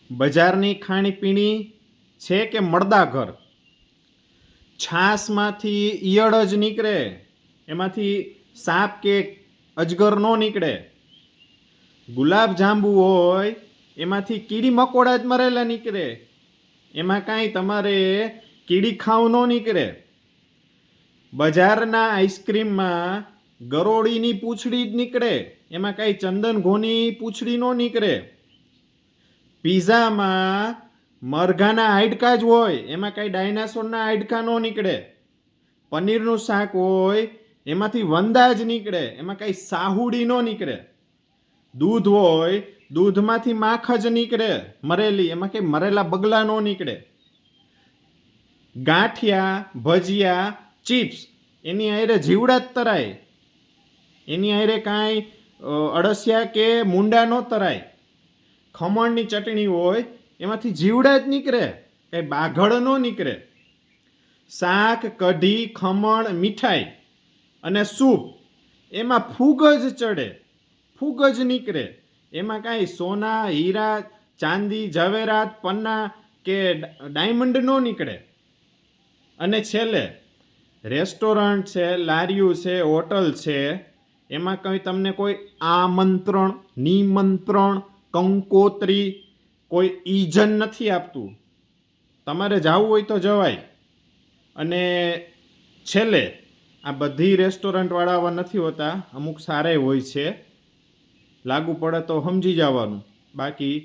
બજારની ખાણીપીણી છે કે મળદાઘર? છાશમાંથી ઈયળ જ નીકળે, એમાંથી સાપ કે અજગર ન નીકળે. ગુલાબ જાંબુ હોય એમાંથી કીડી મકોડા જ મરેલા નીકળે, એમાં કાંઈ તમારે કીડી ખાવ ન નીકળે. બજારના આઈસ્ક્રીમમાં ગરોળીની પૂંછડી જ નીકળે, એમાં કાંઈ ચંદન ઘોની પૂંછડી ન નીકળે. પીઝામાં મરઘાના હાડકા જ હોય, એમાં કાંઈ ડાયનાસોરના હાડકા ન નીકળે. પનીરનું શાક હોય એમાંથી વંદા જ નીકળે, એમાં કાંઈ સાહુડી ન નીકળે. દૂધ હોય દૂધમાંથી માખ જ નીકળે મરેલી, એમાં કંઈ મરેલા બગલા ન નીકળે. ગાંઠિયા, ભજીયા, ચિપ્સ એની હારે જીવડા જ તરાય, એની હારે કાંઈ અળસિયા કે મૂંડા ન તરાય. ખમણની ચટણી હોય એમાંથી જીવડા જ નીકળે, કાંઈ બાઘડ ન નીકળે. શાક, કઢી, ખમણ, મીઠાઈ અને સૂપ એમાં ફૂગ જ ચડે, ફૂગ જ નીકળે, એમાં કાંઈ સોના, હીરા, ચાંદી, ઝવેરાત, પન્ના કે ડાયમંડ ન નીકળે. અને છેલ્લે રેસ્ટોરન્ટ છે, લારીયું છે, હોટલ છે, એમાં કંઈ તમને કોઈ આમંત્રણ, નિમંત્રણ, કંકોત્રી, કોઈ ઈજન નથી આપતું. તમારે જવું હોય તો જવાય. અને છેલ્લે આ બધી રેસ્ટોરન્ટવાળા આવા નથી હોતા, અમુક સારા હોય છે, લાગુ પડે તો સમજી જવાનું, બાકી